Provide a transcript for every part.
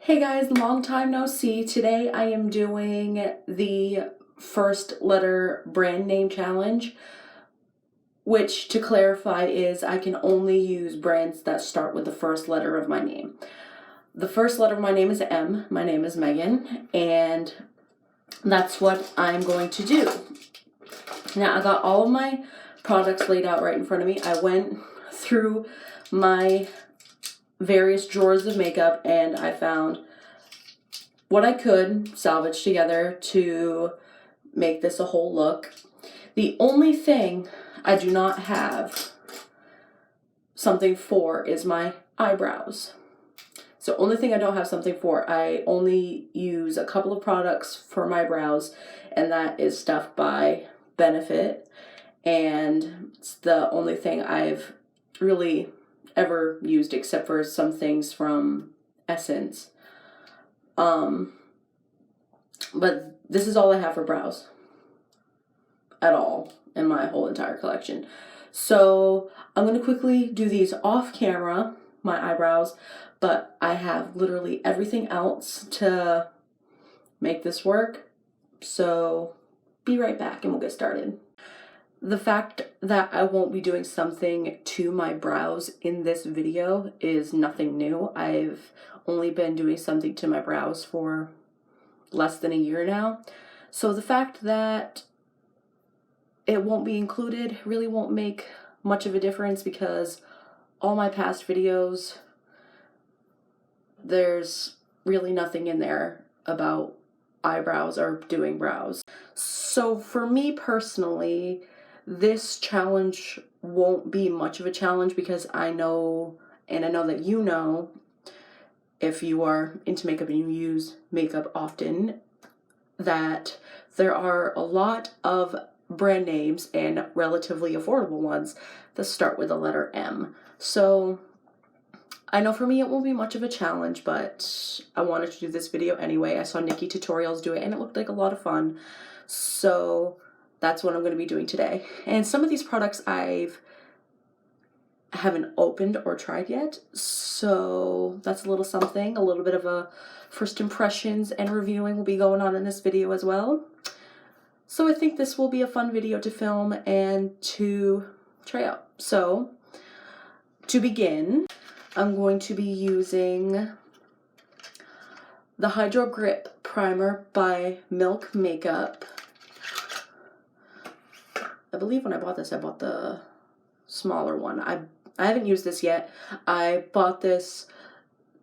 Hey guys, long time no see. Today I am doing the first letter brand name challenge, which to clarify is I can only use brands that start with the first letter of my name. The first letter of my name is M. My name is Megan, and that's what I'm going to do. Now I got all of my products laid out right in front of me. I went through my various drawers of makeup and I found what I could salvage together to make this a whole look. The only thing I do not have something for is my eyebrows. So only thing I don't have something for, I only use a couple of products for my brows, and that is stuff by Benefit, and it's the only thing I've really ever used except for some things from Essence. But this is all I have for brows at all in my whole entire collection. So I'm going to quickly do these off camera, my eyebrows, but I have literally everything else to make this work. So be right back and we'll get started. The fact that I won't be doing something to my brows in this video is nothing new. I've only been doing something to my brows for less than a year now. So the fact that it won't be included really won't make much of a difference because all my past videos, there's really nothing in there about eyebrows or doing brows. So for me personally, this challenge won't be much of a challenge because I know, and I know that you know, if you are into makeup and you use makeup often, that there are a lot of brand names and relatively affordable ones that start with the letter M. So I know for me it won't be much of a challenge, but I wanted to do this video anyway. I saw Nikki Tutorials do it and it looked like a lot of fun. So that's what I'm going to be doing today. And some of these products haven't opened or tried yet, so that's a little something. A little bit of a first impressions and reviewing will be going on in this video as well. So I think this will be a fun video to film and to try out. So to begin, I'm going to be using the Hydro Grip Primer by Milk Makeup. I believe when I bought this, I bought the smaller one. I haven't used this yet. I bought this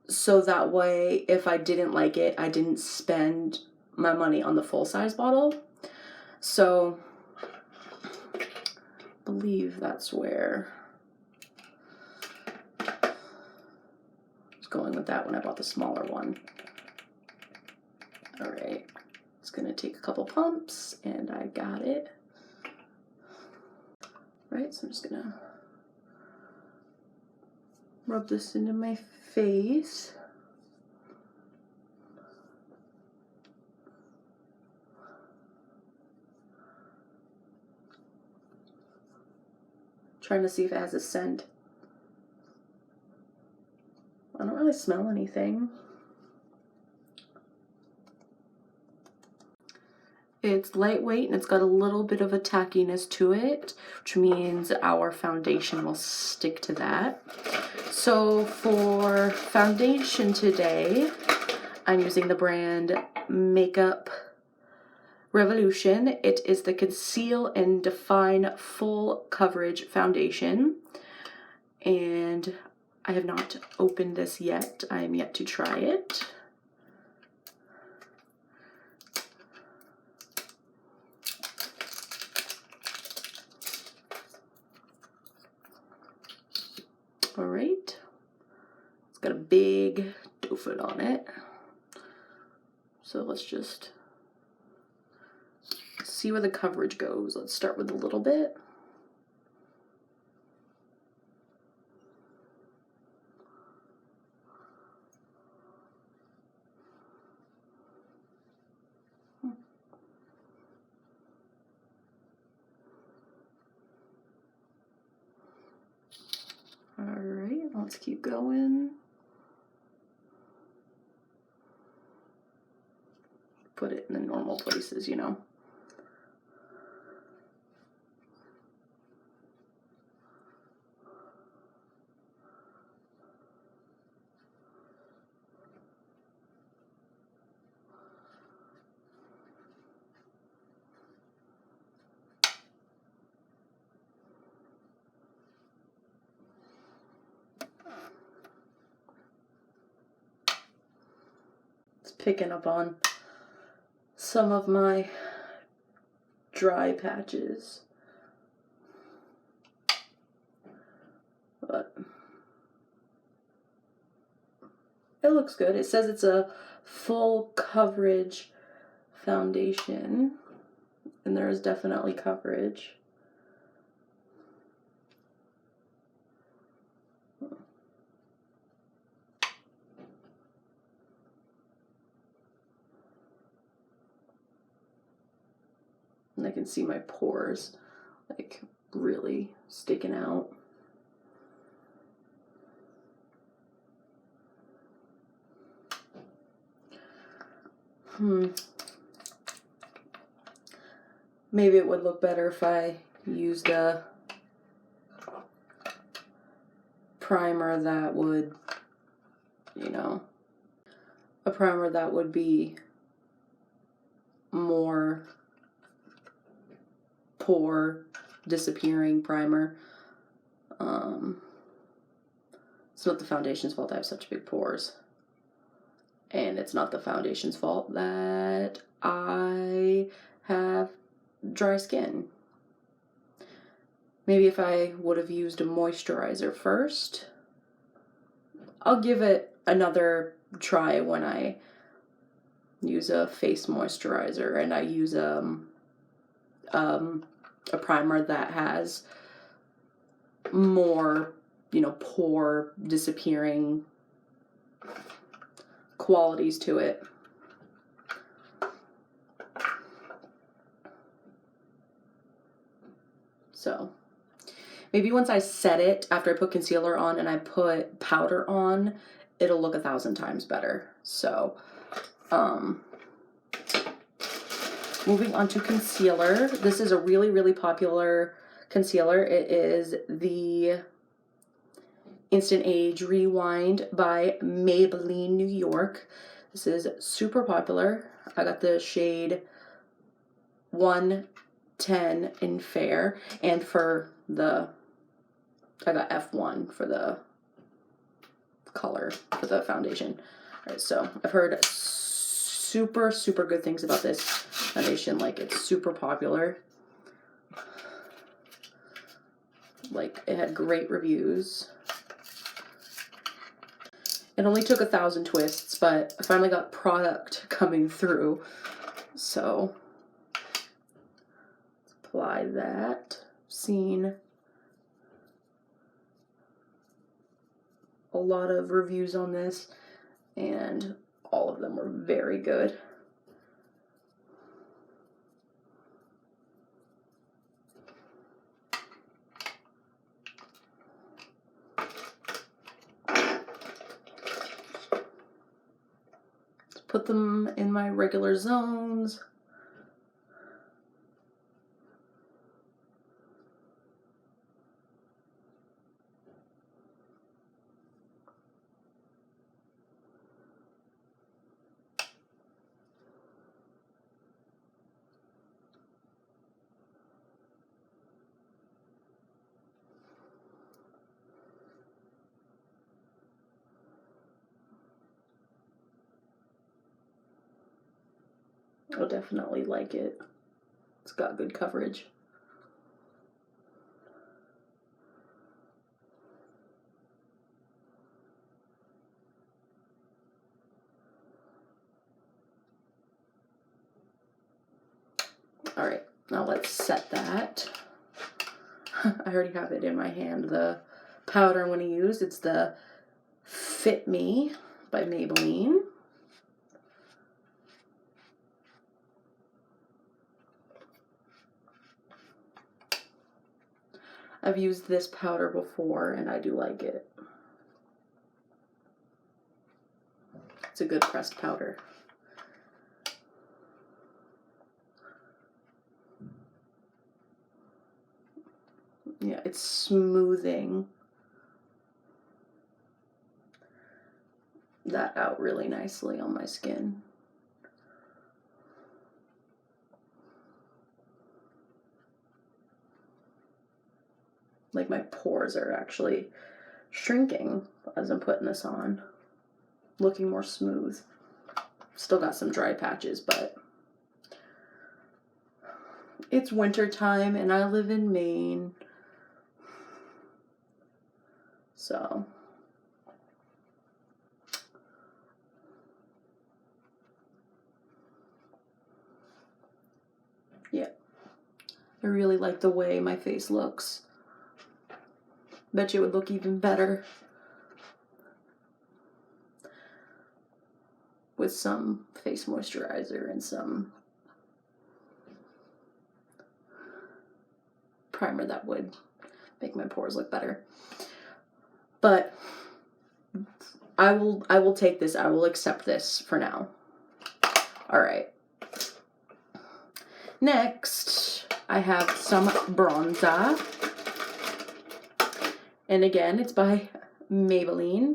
so that way if I didn't like it, I didn't spend my money on the full-size bottle. So I believe that's where I was going with that when I bought the smaller one. All right, it's gonna take a couple pumps and I got it. Right, so I'm just gonna rub this into my face. Trying to see if it has a scent. I don't really smell anything. It's lightweight and it's got a little bit of a tackiness to it, which means our foundation will stick to that. So for foundation today, I'm using the brand Makeup Revolution. It is the Conceal and Define Full Coverage Foundation. And I have not opened this yet. I am yet to try it. All right, it's got a big doe foot on it. So let's just see where the coverage goes. Let's start with a little bit. All right, let's keep going. put it in the normal places, you know. It's picking up on some of my dry patches, but it looks good. It says it's a full coverage foundation, and there is definitely coverage. And I can see my pores like really sticking out. Maybe it would look better if I used a primer that would, you know, a primer that would be more pore disappearing primer. It's not the foundation's fault I have such big pores. And it's not the foundation's fault that I have dry skin. Maybe if I would have used a moisturizer first. I'll give it another try when I use a face moisturizer and I use a primer that has more, you know, pore disappearing qualities to it. So maybe once I set it, after I put concealer on and I put powder on, it'll look 1,000 times better. So moving on to concealer. This is a really, really popular concealer. It is the Instant Age Rewind by Maybelline New York. This is super popular. I got the shade 110 in Fair, and for the, I got F1 for the color for the foundation. All right, so I've heard super, super good things about this foundation. Like, it's super popular. Like, it had great reviews. It only took 1,000 twists, but I finally got product coming through. So let's apply that. Seen a lot of reviews on this, and all of them were very good. Put them in my regular zones. I'll definitely like it. It's got good coverage. All right, now let's set that. I already have it in my hand. The powder I'm going to use, it's the Fit Me by Maybelline. I've used this powder before and I do like it. It's a good pressed powder. it's smoothing that out really nicely on my skin. Like my pores are actually shrinking as I'm putting this on, looking more smooth. Still got some dry patches, but it's winter time and I live in Maine, so yeah, I really like the way my face looks. Bet you it would look even better with some face moisturizer and some primer that would make my pores look better. But I will take this. I will accept this for now. All right. Next, I have some bronzer. And again, it's by Maybelline.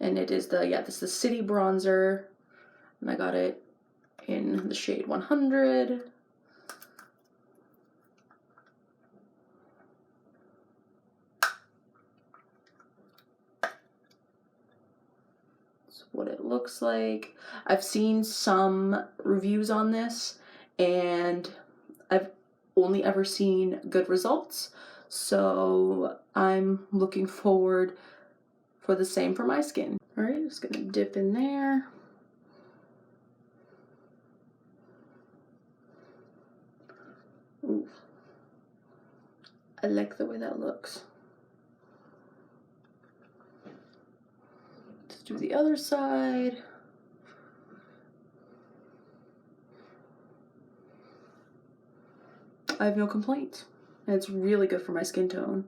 And it is this is the City Bronzer. And I got it in the shade 100. That's what it looks like. I've seen some reviews on this, and I've only ever seen good results, so I'm looking forward for the same for my skin. All right, just gonna dip in there. Ooh, I like the way that looks. Let's do the other side. I have no complaints, and it's really good for my skin tone.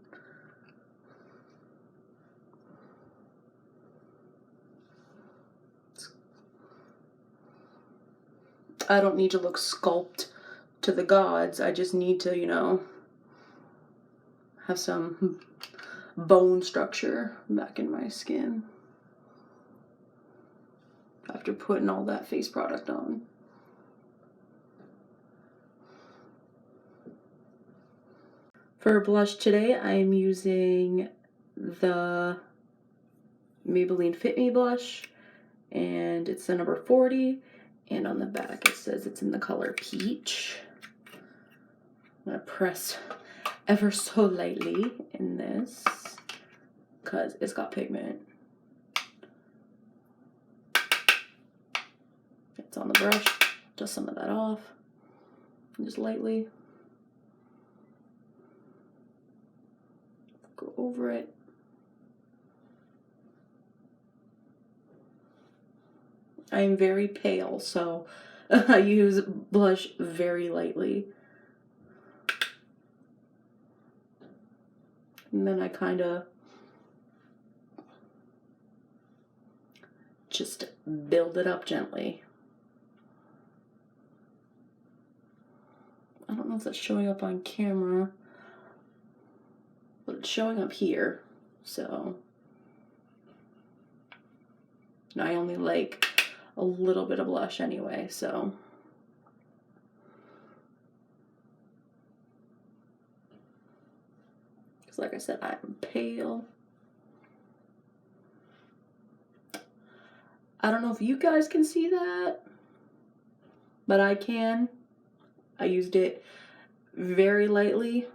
I don't need to look sculpt to the gods. I just need to, you know, have some bone structure back in my skin after putting all that face product on. For blush today, I am using the Maybelline Fit Me blush, and it's the number 40, and on the back it says it's in the color Peach. I'm gonna press ever so lightly in this because it's got pigment. It's on the brush, dust some of that off, and just lightly go over it. I am very pale, so I use blush very lightly. And then I kind of just build it up gently. I don't know if that's showing up on camera, but it's showing up here, so. And I only like a little bit of blush anyway, so. Because like I said, I'm pale. I don't know if you guys can see that, but I can. I used it very lightly.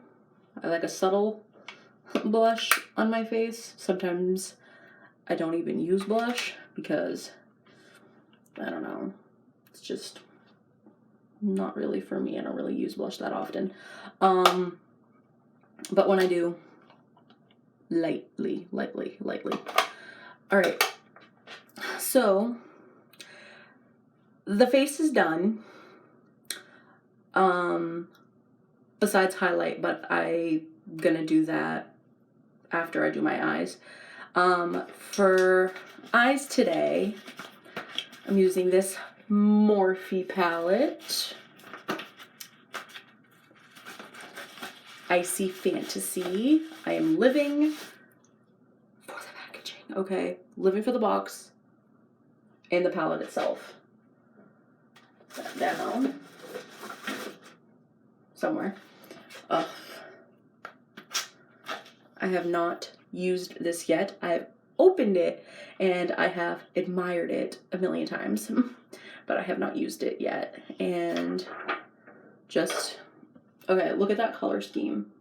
I like a subtle blush on my face. Sometimes I don't even use blush because, I don't know, it's just not really for me. I don't really use blush that often. But when I do, lightly. All right, so the face is done. Besides highlight, but I'm gonna do that after I do my eyes. For eyes today, I'm using this Morphe palette. Icy Fantasy. I am living for the packaging. Okay, living for the box and the palette itself. Put that down somewhere. Ugh. I have not used this yet. I've opened it and I have admired it a million times, but I have not used it yet. And just, okay, look at that color scheme.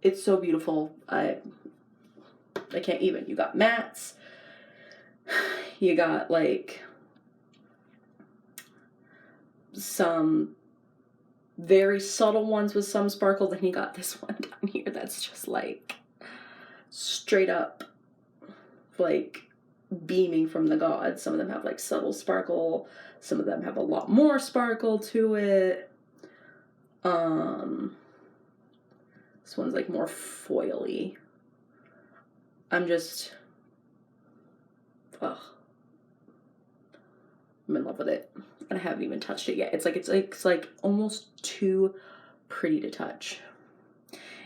It's so beautiful. I can't even. You got mattes. You got like some very subtle ones with some sparkle. Then you got this one down here that's just like straight up like beaming from the gods. Some of them have like subtle sparkle. Some of them have a lot more sparkle to it. This one's like more foily. I'm just, ugh. I'm in love with it. And I haven't even touched it yet. It's like almost too pretty to touch.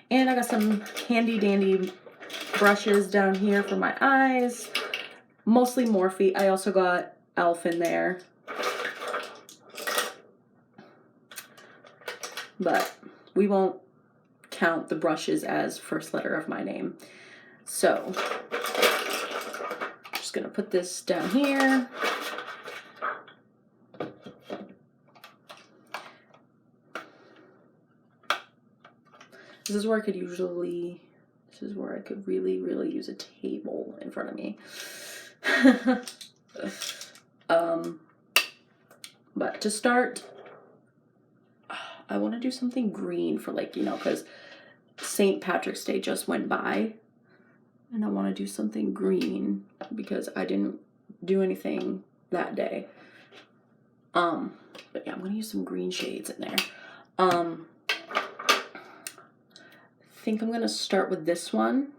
And I got some handy dandy brushes down here for my eyes. Mostly Morphe. I also got Elf in there. But we won't count the brushes as first letter of my name. So, I'm just gonna put this down here. This is where I could really, really use a table in front of me. But to start, I want to do something green for like, because St. Patrick's Day just went by. And I want to do something green because I didn't do anything that day. But yeah, I'm going to use some green shades in there. I think I'm going to start with this one.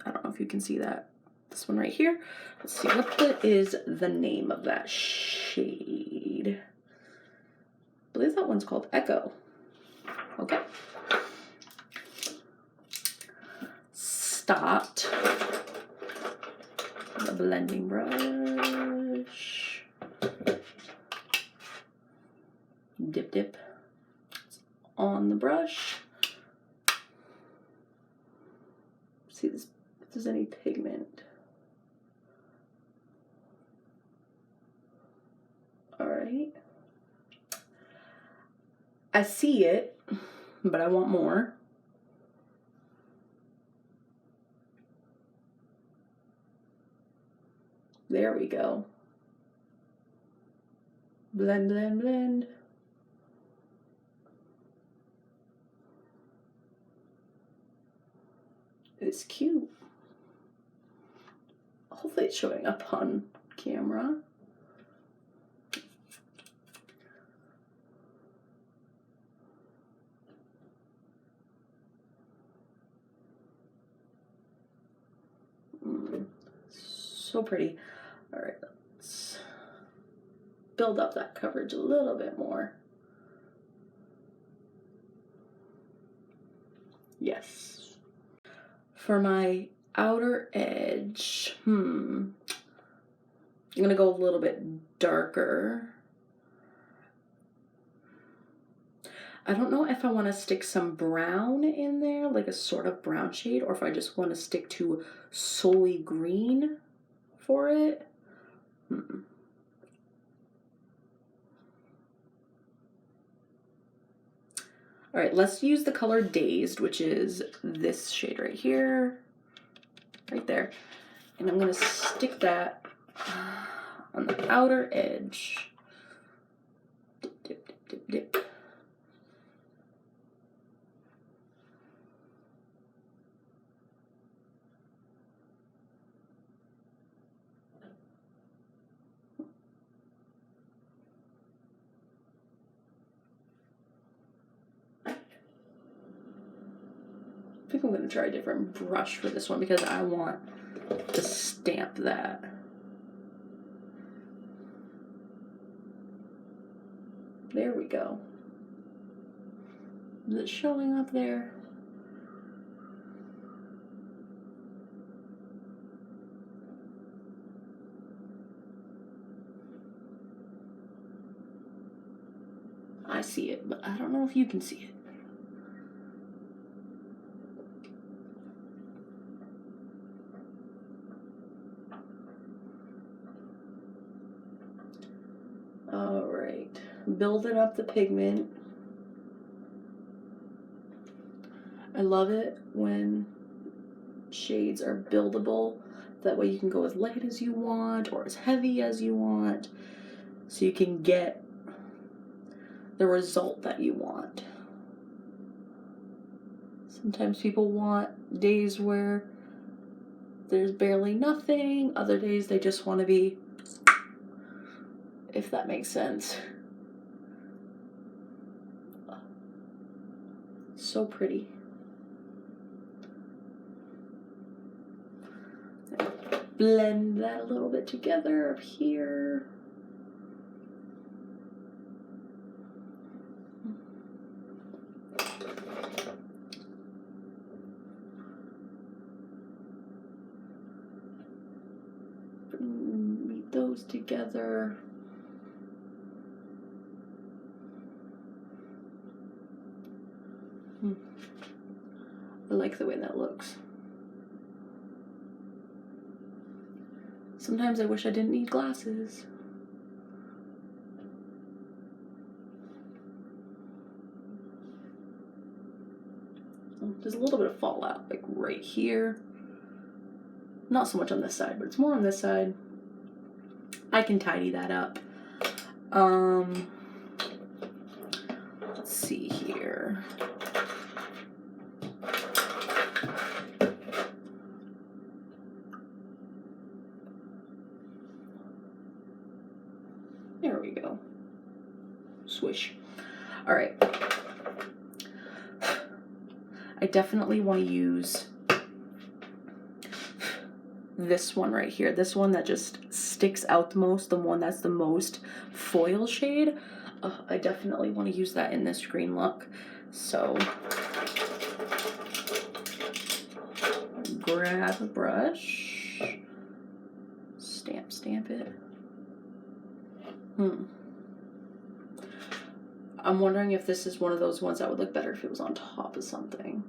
I don't know if you can see that. This one right here. Let's see, what is the name of that shade? I believe that one's called Echo. Okay. Stopped the blending brush. Dip on the brush. See this, if there's any pigment. All right. I see it, but I want more. There we go. Blend, blend, blend. It's cute. Hopefully it's showing up on camera. So pretty. All right, let's build up that coverage a little bit more. Yes. For my outer edge, I'm gonna go a little bit darker. I don't know if I want to stick some brown in there, like a sort of brown shade, or if I just want to stick to solely green for it. All right, let's use the color Dazed, which is this shade right here, right there. And I'm gonna stick that on the outer edge. Dip, dip, dip, dip, dip. I think I'm gonna try a different brush for this one because I want to stamp that. There we go. Is it showing up there? I see it, but I don't know if you can see it. All right, building up the pigment. I love it when shades are buildable. That way you can go as light as you want or as heavy as you want, so you can get the result that you want. Sometimes people want days where there's barely nothing. Other days they just want to be, if that makes sense. So pretty. Blend that a little bit together up here. Meet those together. I like the way that looks. Sometimes I wish I didn't need glasses. There's a little bit of fallout, like right here. Not so much on this side, but it's more on this side. I can tidy that up. Let's see here. There we go. Swish. All right. I definitely want to use this one right here. This one that just sticks out the most, the one that's the most foil shade. I definitely want to use that in this green look. So grab a brush, stamp it. I'm wondering if this is one of those ones that would look better if it was on top of something.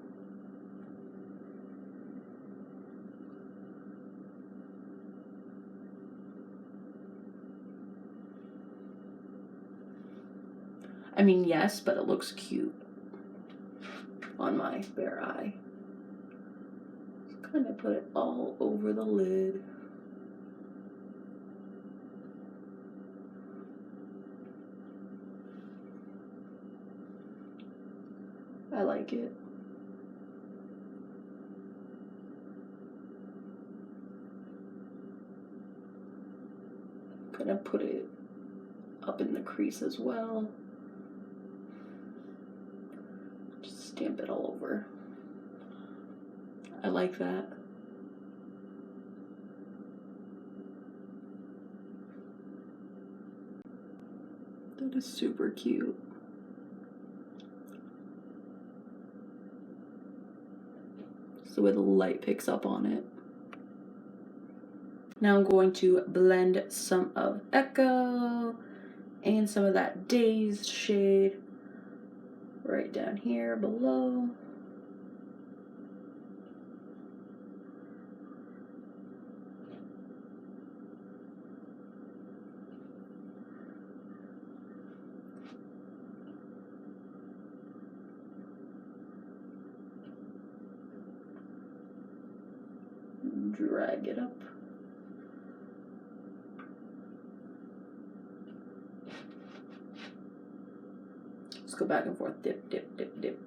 I mean, yes, but it looks cute on my bare eye. Just kind of put it all over the lid. I like it. Gonna put it up in the crease as well. Just stamp it all over. I like that. That is super cute. The way the light picks up on it. Now I'm going to blend some of Echo and some of that Dazed shade right down here below. Drag it up. Let's go back and forth, dip, dip, dip, dip.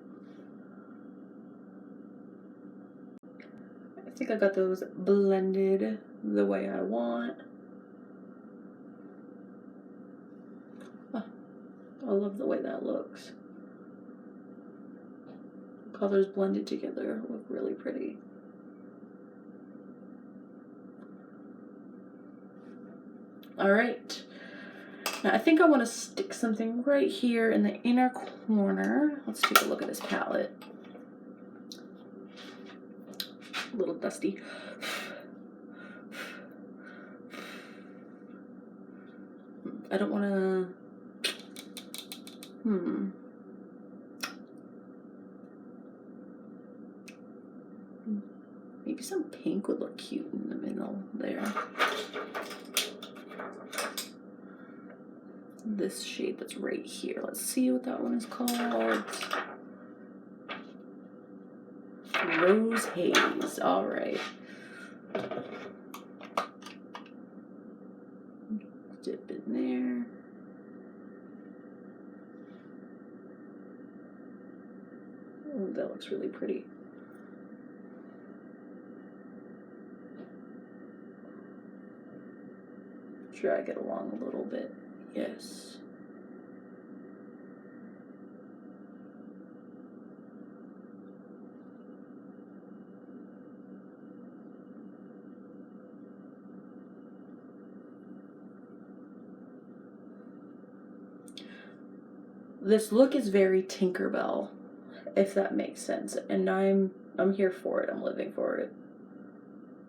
I think I got those blended the way I want. Oh, I love the way that looks. The colors blended together look really pretty. All right, Now I think I want to stick something right here in the inner corner. Let's take a look at this palette. A little dusty. I don't want to... Maybe some pink would look cute in the middle there. This shade that's right here. Let's see what that one is called. Rose Haze. All right. Dip in there. Oh, that looks really pretty. Drag it along a little bit. Yes. This look is very Tinkerbell, if that makes sense, and I'm here for it. I'm living for it,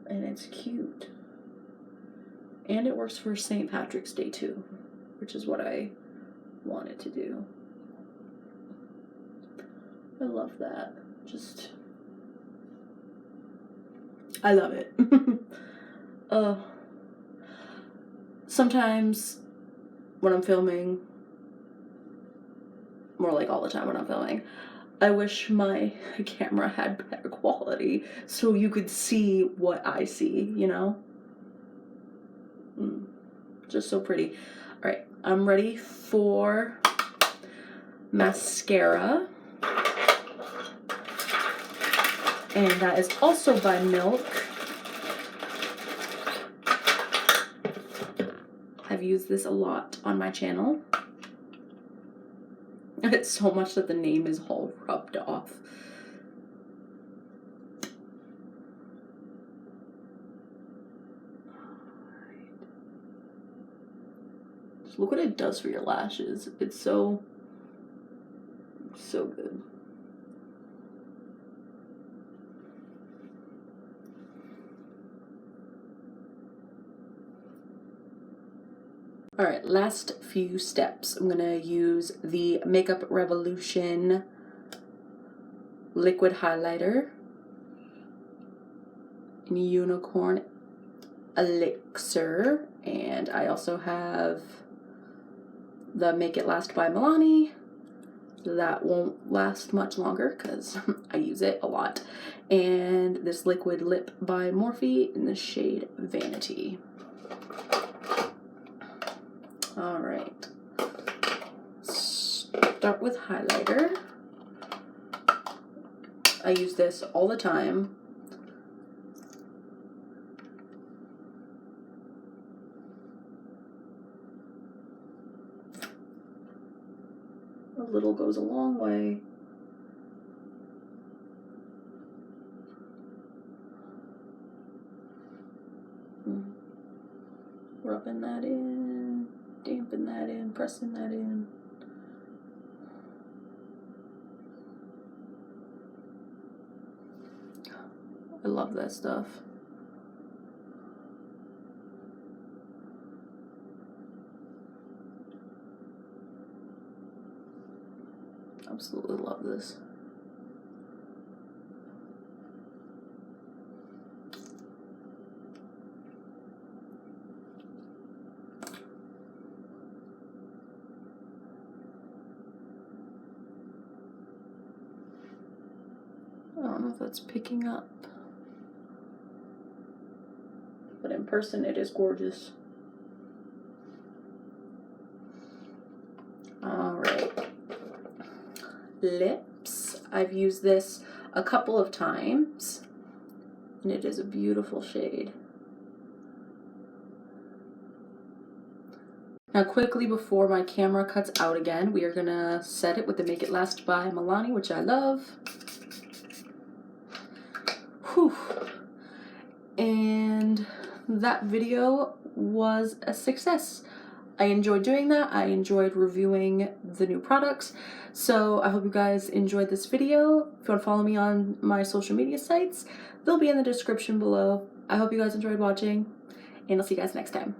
and it's cute, and it works for St. Patrick's Day too, which is what I wanted to do. I love that. Just, I love it. Sometimes when I'm filming, more like all the time when I'm filming, I wish my camera had better quality so you could see what I see, you know? Just so pretty. All right, I'm ready for mascara. And that is also by Milk. I've used this a lot on my channel. It's so much that the name is all rubbed off. Just look what it does for your lashes. It's so good. All right, last few steps. I'm gonna use the Makeup Revolution liquid highlighter in Unicorn Elixir, and I also have the Make It Last by Milani. That won't last much longer because I use it a lot. And this liquid lip by Morphe in the shade Vanity. All right, start with highlighter. I use this all the time. A little goes a long way. Rubbing that in, damping that in, pressing that in. I love that stuff. Absolutely love this. I don't know if that's picking up, but in person it is gorgeous. All right, lips. I've used this a couple of times, and it is a beautiful shade. Now quickly, before my camera cuts out again, we are gonna set it with the Make It Last by Milani, which I love. Whew. And that video was a success. I enjoyed doing that. I enjoyed reviewing the new products. So I hope you guys enjoyed this video. If you want to follow me on my social media sites, they'll be in the description below. I hope you guys enjoyed watching, and I'll see you guys next time.